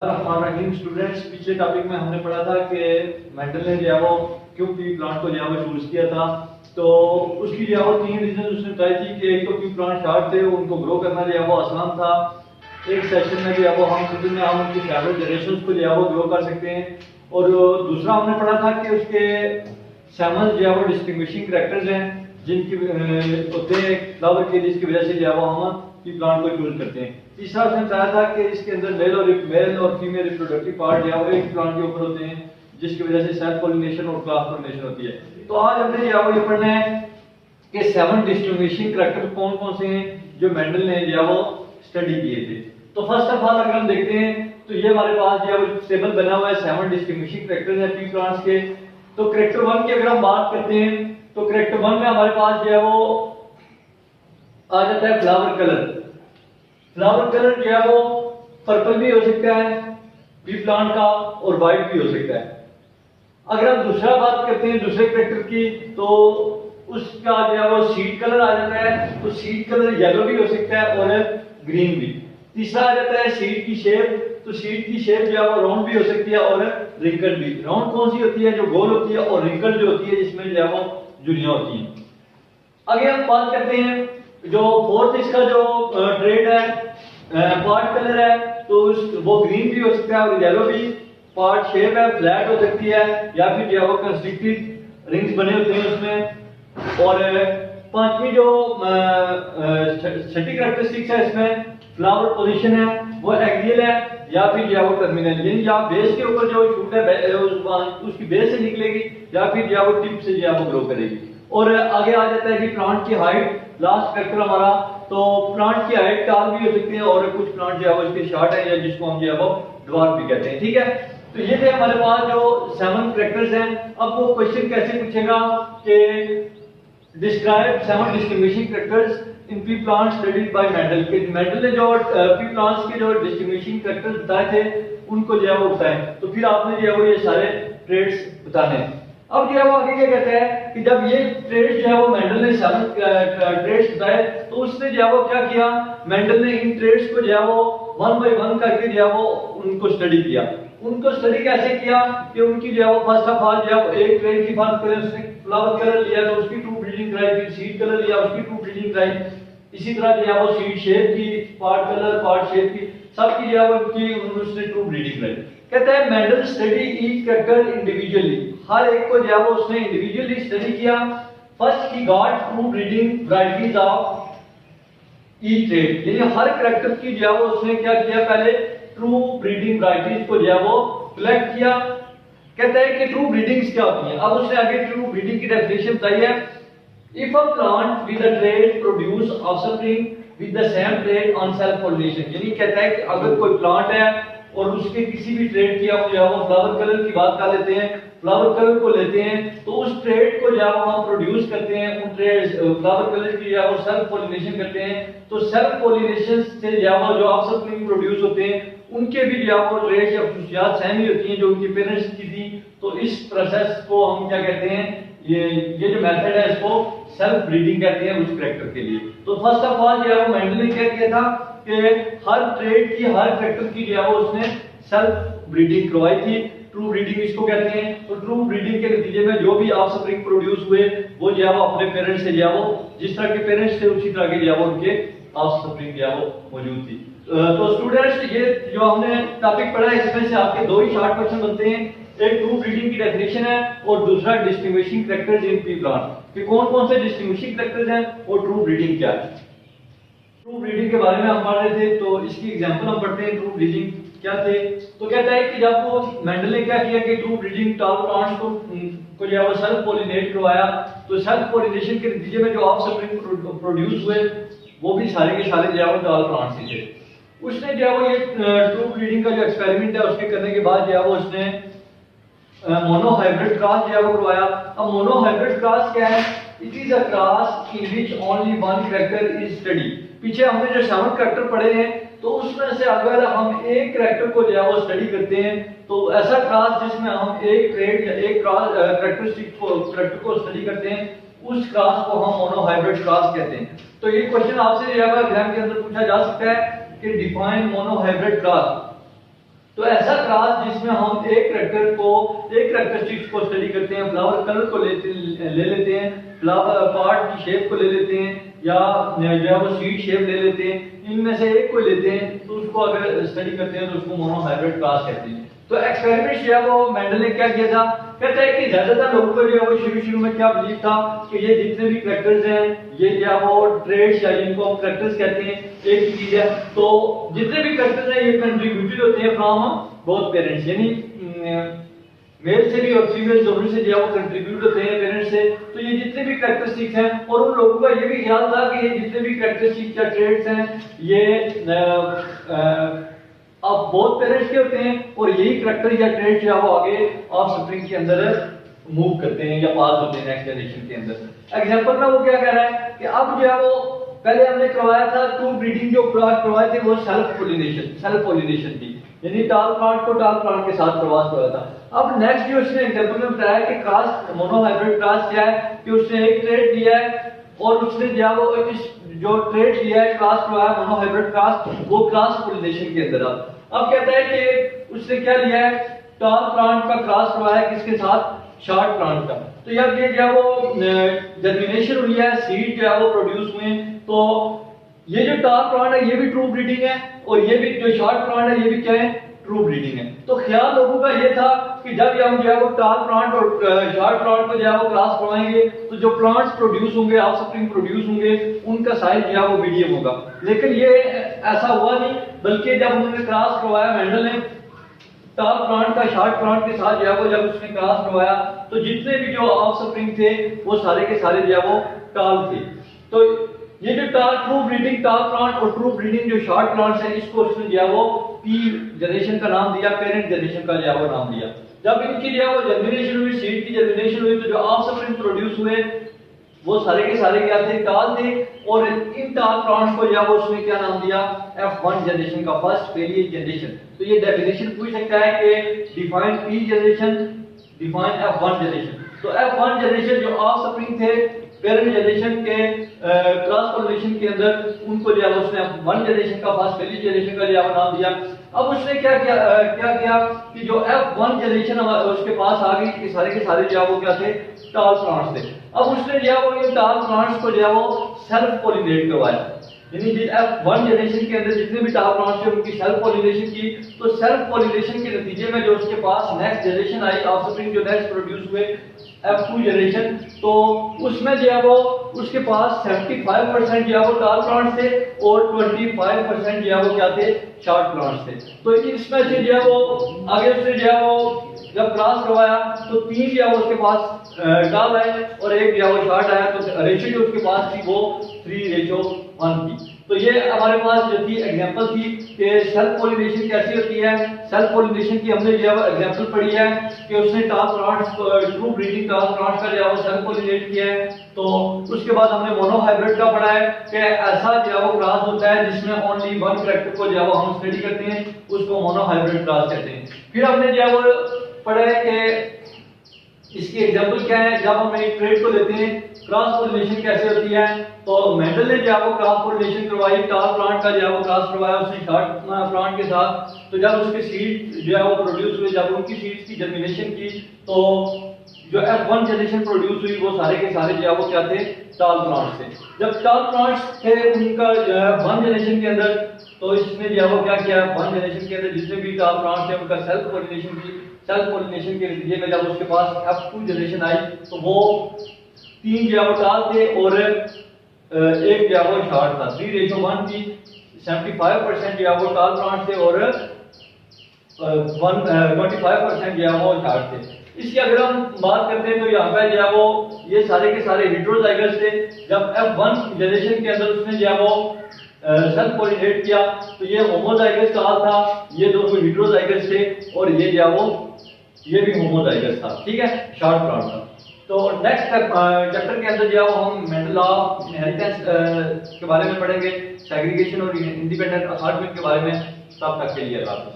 Students, पिछले topic में हमने पढ़ा था कि मेंडल ने जो है वो क्यों पी प्लांट को जो है वो चूज किया था। तो उसकी जो है वो तीन रीजन उसने बताई थी कि एक तो पी प्लांट शार्ट थे, उनको ग्रो करना जो है वो आसान था। एक सेशन में जो है वो हम खुद में हम उनकी फेवरेट जनरेशन को जो है वो ग्रो कर सकते हैं। और दूसरा हमने पढ़ा था कि उसके सैमन जो है वो डिस्टिंग्विशिंग कैरेक्टर्स हैं जिनकी होते हैं फ्लावर के, जिसकी वजह से जो है वो हम पी प्लांट को चूज करते हैं। तीसरा उसने बताया था कि इसके अंदर मेल और फीमेल रिप्रोडक्टिव पार्ट जो है वो एक प्लांट के ऊपर होते हैं, जिसकी वजह से सेल्फ पॉलिनेशन और क्रॉस पॉलिनेशन होती है। तो आज हमने जो है वो ये पढ़ना है कि 7 डिस्टिंग्विशिंग कैरेक्टर कौन कौन से हैं जो मेंडल ने जो है वो स्टडी किए थे। तो फर्स्ट ऑफ ऑल अगर हम देखते हैं तो ये हमारे पास जो है वो टेबल बना हुआ है 7 डिस्टिंग्विशिंग कैरेक्टर्स हैं पी प्लांट्स के। तो कैरेक्टर 1 की अगर हम बात करते हैं तो कैरेक्टर 1 में हमारे पास जो है वो आ जाता है फ्लावर कलर। फ्लावर कलर जो है वो पर्पल भी हो सकता है पी प्लांट का और व्हाइट भी हो सकता है। अगर हम दूसरा बात करते हैं दूसरे कैरेक्टर की तो उसका जो है वो सीड कलर आ जाता है। तो सीड कलर येलो भी हो सकता है और ग्रीन भी। तीसरा आ जाता है सीड की शेप। तो सीड की शेप जो है वो राउंड भी हो सकती है और रिंकल भी। राउंड कौन सी होती है? जो गोल होती है, और रिंकल जो होती है जिसमें जो है वो झुर्रियां होती हैं। आगे हम बात करते हैं जो फोर्थ इसका जो ट्रेड है पार्ट कलर है, तो वो ग्रीन भी हो सकता है और येलो भी। पार्ट शेप है फ्लैट हो सकती है या फिर जो है वो कंस्ट्रिक्टेड रिंग्स बने होते हैं उसमें। और पांचवी जो छठी कैरेक्टरिस्टिक्स है इसमें फ्लावर पोजीशन है वो एक्सियल है या फिर जो है वो टर्मिनल, यानी या बेस के ऊपर जो शूट है उसकी बेस से निकलेगी या फिर जो है वो टिप से जो है वो ग्रो करेगी। और आगे आ जाता है कि प्लांट की हाइट, लास्ट फैक्टर हमारा। तो प्लांट की हाइट टाल भी हो सकती है और कुछ प्लांट जो है वो इसके शॉर्ट है या जिसको हम जो है वो ड्वार्फ भी कहते हैं। ठीक है, तो ये थे हमारे पास जो 7 कैरेक्टर्स हैं। अब वो क्वेश्चन कैसे पूछेगा कि describe 7 distinguishing characters in P plants studied by Mendel. के मेंडल ने जो पी प्लांट्स के जो डिस्टिंग्विशिंग कैरेक्टर्स बताए थे उनको जो है वो बताएं। तो फिर आपने जो है वो ये सारे ट्रेड्स बताने हैं। अब जो है वो आगे क्या कहते हैं कि जब ये ट्रेड्स जो है वो मेंडल ने 7 ट्रेड्स बताए तो उसने जो है वो क्या किया, मेंडल ने इन ट्रेड्स को जो है वो 1 बाय 1 करके जो है वो उनको स्टडी किया। उनको स्टडी कैसे किया कि उनकी जो है वो फर्स्ट ऑफ ऑल जो है एक ट्रेड की बात करें, उसने फ्लावर कलर लिया तो उसकी ट्रू ब्रीडिंग कराई, फिर सीड कलर लिया उसकी ट्रू ब्रीडिंग कराई। इसी तरह जो है वो सीड शेप की, पार्ट कलर, पार्ट शेप की, सबकी जो है वो उनकी उसने ट्रू ब्रीडिंग कराई। कहता है Mendel study each character individually, हर एक को जो है वो उसने इंडिविजुअली स्टडी किया। First he got true breeding varieties of each trade, यानी हर कैरेक्टर की जो है वो उसने क्या किया, पहले ट्रू ब्रीडिंग वैरायटीज को जो है वो कलेक्ट किया। कहता है कि ट्रू ब्रीडिंग्स क्या होती हैं। अब उसने आगे ट्रू ब्रीडिंग की डेफिनेशन बताई है। If a plant with a trade produce offspring with the same trade on self pollination, यानी कहता है कि अगर कोई प्लांट है और उसके किसी भी ट्रेड की हम जो है वो फ्लावर कलर की बात कर लेते हैं, फ्लावर कलर को लेते हैं तो उस ट्रेड को जो है वो हम प्रोड्यूस करते हैं, उन ट्रेड फ्लावर कलर की जो है वो सेल्फ पॉलिनेशन करते हैं। तो सेल्फ पॉलिनेशन से जो है वो जो ऑफस्प्रिंग प्रोड्यूस होते हैं उनके भी जो है वो ट्रेड या खुशियात सेम ही होती हैं जो उनके पेरेंट्स की थी। तो इस प्रोसेस को हम क्या कहते हैं, ये जो मेथड है इसको सेल्फ ब्रीडिंग कहते हैं उस कैरेक्टर के लिए। तो फर्स्ट ऑफ ऑल जो है वो मेंडल ने क्या किया था कि हर ट्रेड की, हर कैरेक्टर की जो है वो उसने सेल्फ ब्रीडिंग करवाई थी। ट्रू ब्रीडिंग इसको कहते हैं। तो ट्रू ब्रीडिंग के नतीजे में जो भी ऑफस्प्रिंग प्रोड्यूस हुए वो जो है वो अपने पेरेंट्स से जो है वो जिस तरह के पेरेंट्स थे उसी तरह के जो है वो उनके ऑफस्प्रिंग जो है वो मौजूद थी। तो स्टूडेंट्स, ये जो हमने टॉपिक पढ़ा है इसमें से आपके दो ही शॉर्ट क्वेश्चन बनते हैं। एक ट्रू ब्रीडिंग की डेफिनेशन है और दूसरा distinguishing characters in P plant कि कौन कौन से डिस्टिंग्विशिंग कैरेक्टर्स हैं और ट्रू ब्रीडिंग क्या है। ट्रू ब्रीडिंग के बारे में हम पढ़ रहे थे, तो इसकी एग्जांपल हम पढ़ते हैं। ट्रू ब्रीडिंग क्या थे, तो कहता है कि जब वो मेंडल ने क्या किया कि ट्रू ब्रीडिंग टॉल प्लांट्स को जो है वो सेल्फ पॉलिनेट करवाया, तो सेल्फ पॉलिनेशन के नतीजे में जो ऑफस्प्रिंग प्रोड्यूस हुए वो भी सारे के सारे जो है वो टॉल प्लांट्स ही थे। उसने जो है वो ये ट्रू ब्रीडिंग का जो एक्सपेरिमेंट है उसके करने के बाद जो है वो उसने मोनोहाइब्रिड क्रॉस जो है वो करवाया। अब मोनोहाइब्रिड क्रॉस क्या है? It is a cross in which only one character is study. पीछे हमने जो 7 कैरेक्टर पढ़े हैं तो उसमें से अगर हम एक कैरेक्टर को जो है वो स्टडी करते हैं तो ऐसा क्रॉस जिसमें हम एक ट्रेड या एक कैरेक्टर को स्टडी करते हैं उस क्रॉस को हम मोनोहाइब्रिड क्रॉस कहते हैं। तो ये क्वेश्चन आपसे जो है एग्जाम के अंदर पूछा जा सकता है कि डिफाइन मोनोहाइब्रिड क्रॉस। तो ऐसा क्लास जिसमें हम एक करेक्टरिस्टिक्स को स्टडी करते हैं, फ्लावर कलर को ले लेते हैं, फ्लावर पार्ट की शेप को ले लेते हैं, या जो है वो सीड शेप ले लेते हैं, इनमें से एक को लेते हैं, तो उसको अगर स्टडी करते हैं तो उसको मोनोहाइब्रिड क्लास कहते हैं। तो एक्सपेरिमेंट जो है वो मेंडल ने क्या किया था, कहता है कि ज्यादातर लोगों को जो है वो शुरू में क्या बिलीव था कि ये जितने भी करेक्टर्स हैं ये क्या वो ट्रेड्स या जिनको हम करेक्टर्स कहते हैं एक ही चीज है। तो जितने भी करेक्टर्स हैं ये कंट्रीब्यूटेड होते हैं फ्रॉम बोथ पेरेंट्स, यानी मेल से भी और फीमेल दोनों से जो है वो कंट्रीब्यूट होते हैं पेरेंट्स से। तो ये जितने भी कैरेक्टरिस्टिक्स हैं, और उन लोगों का ये भी ख्याल था कि ये जितने भी कैरेक्टरिस्टिक्स या ट्रेड्स हैं ये अब बहुत पेरेंट्स के होते हैं, और यही करैक्टर या ट्रेड जो है वो आगे ऑफ स्प्रिंग के अंदर मूव करते हैं या पास होते हैं नेक्स्ट जनरेशन के अंदर। एग्जांपल में वो क्या कह रहा है कि अब जो है वो पहले हमने करवाया था टू ब्रीडिंग, जो करवाए थे वो सेल्फ पॉलिनेशन थी, यानी टाल प्लांट को टाल प्लांट के साथ प्रवास हुआ था। अब नेक्स्ट जो उसने एग्जांपल में बताया कि क्रॉस मोनोहाइब्रिड क्रॉस क्या है कि उसने एक ट्रेड दिया है और उसने जो इस जो ट्रेड लिया है क्रॉस करवाया मोनोहाइब्रिड क्रॉस, वो क्रॉस पॉलिनेशन के अंदर अब कहता है कि उसने क्या लिया है, टाल प्लांट का क्रॉस करवाया है किसके साथ, शॉर्ट प्लांट का। तो जब ये जो वो जर्मिनेशन हुई है, सीड जो है वो प्रोड्यूस हुए, तो ये जो टाल प्लांट है ये भी ट्रू ब्रीडिंग है, और ये भी जो शॉर्ट प्लांट है ये भी क्या है, ट्रू ब्रीडिंग है। तो ख्याल लोगों का ये था कि जब हम जो है वो टाल प्लांट और शॉर्ट प्लांट को जो है वो क्रॉस करवाएंगे तो जो प्लांट्स प्रोड्यूस होंगे, ऑफस्प्रिंग प्रोड्यूस होंगे, उनका साइज जो है वो मीडियम होगा। लेकिन ये ऐसा हुआ नहीं, बल्कि जब उन्होंने क्रॉस करवाया मेंडल ने टाल प्लांट का शॉर्ट प्लांट के साथ जो है वो जब उसने क्रॉस करवाया तो जितने भी जो ऑफस्प्रिंग थे वो सारे के सारे जो है वो टाल थे। तो ये जो ट्रू ब्रीडिंग टाल प्लांट और ट्रू ब्रीडिंग जो शॉर्ट प्लांट्स है, इसको उसने जो है वो पी जनरेशन का नाम दिया, पेरेंट जनरेशन का जो है वो नाम दिया। जब इनकी जो है वो जर्मिनेशन हुई, सीड की जर्मिनेशन हुई, तो जो ऑफस्प्रिंग प्रोड्यूस हुए वो सारे के सारे क्या थे, टाल थे, और इन टाल प्लांट्स को जो है वो उसने क्या नाम दिया, F1 जनरेशन का, फर्स्ट फेलियर जनरेशन। तो ये डेफिनेशन पूछ सकता है कि define P generation, define F1 generation. तो F1 जनरेशन जो ऑफस्प्रिंग थे पेरेंट जनरेशन के क्रॉस पॉलिनेशन के अंदर, उनको जो है उसने वन जनरेशन का, फर्स्ट फेलियर जनरेशन का जो है नाम दिया। अब उसने क्या किया कि जो F1 जनरेशन उसके पास आ गई कि सारे के सारे जो है वो क्या थे, टाल प्लांट्स थे। अब उसने जो है वो ये टाल प्लांट्स को जो है वो सेल्फ पॉलिनेट करवाया, यानी F1 जनरेशन के अंदर जितने भी टाल प्लांट्स थे उनकी सेल्फ पॉलिनेशन की। तो सेल्फ पॉलिनेशन के नतीजे में जो उसके पास नेक्स्ट जनरेशन आई, ऑफस्प्रिंग जो नेक्स्ट प्रोड्यूस हुए F2 जनरेशन, तो उसमें जो है वो उसके पास 75% जो है वो टाल प्लांट्स थे और 25% जो है वो क्या थे, शॉर्ट प्लांट्स थे। तो इसमें से जो है वो आगे उसने जो है वो जब क्रॉस करवाया तो 3 जो है वो उसके पास टाल आए और एक जो है वो शॉर्ट आया, तो रेशियो जो उसके पास थी वो 3:1 थी। तो ये हमारे पास जो थी एग्जांपल थी कि सेल्फ पॉलिनेशन कैसी होती है। सेल्फ पॉलिनेशन की हमने जो है एग्जांपल पढ़ी है कि उसने टाल प्लांट्स, ट्रू ब्रीडिंग टाल प्लांट्स का जो है वो सेल्फ पॉलिनेट किया है। तो उसके बाद हमने मोनोहाइब्रिड का पढ़ा है कि ऐसा जो है वो क्रॉस होता है जिसमें ओनली वन कैरेक्टर को जो है वो हम स्टडी करते हैं, उसको मोनोहाइब्रिड क्रॉस कहते हैं। फिर हमने जो है वो पढ़ा है कि इसकी एग्जांपल क्या है, जब हम एक ट्रेड को लेते हैं क्रॉस पॉलिनेशन कैसे होती है। तो मेंडल ने जो है वो क्रॉस पॉलिनेशन करवाई, टाल प्लांट का जो है वो क्रॉस करवाया उसने शॉर्ट प्लांट के साथ। तो जब उसके सीड जो है वो प्रोड्यूस हुए, जब उनकी सीड्स की जर्मिनेशन की, तो जो F1 जनरेशन प्रोड्यूस हुई वो सारे के सारे जो है वो क्या थे, टाल प्लांट्स थे। जब टाल प्लांट्स थे उनका जो है 1 जनरेशन के अंदर, तो इसने जो है वो क्या किया, 1 जनरेशन के अंदर जितने भी टाल प्लांट्स थे उनका सेल्फ पॉलिनेशन की। सेल्फ पॉलिनेशन के नतीजे में जब उसके पास F2 जनरेशन आई तो वो 3 जो है वो टाल थे और एक जो है वो शॉर्ट था। 3:1 की 75% जो है वो टाल प्लांट थे और 25% जो है वो शॉर्ट थे। इसकी अगर हम बात करते हैं तो यहाँ पे जो है वो ये सारे के सारे हेटेरोजाइगस थे। जब F1 जनरेशन के अंदर उसने जो है वो सेल्फ पॉलिनेट किया तो ये होमोजाइगस काल था, ये दोनों हेटेरोजाइगस थे, और ये जो है वो ये भी होमोजाइगस था, ठीक है, शॉर्ट प्लांट था। तो नेक्स्ट चैप्टर के अंदर जो है वो हम मेंडल ऑफ इनहेरिटेंस के बारे में पढ़ेंगे, सेग्रीगेशन और इंडिपेंडेंट असार्टमेंट के बारे में। तब तक के लिए अल्लाह हाफ़िज़।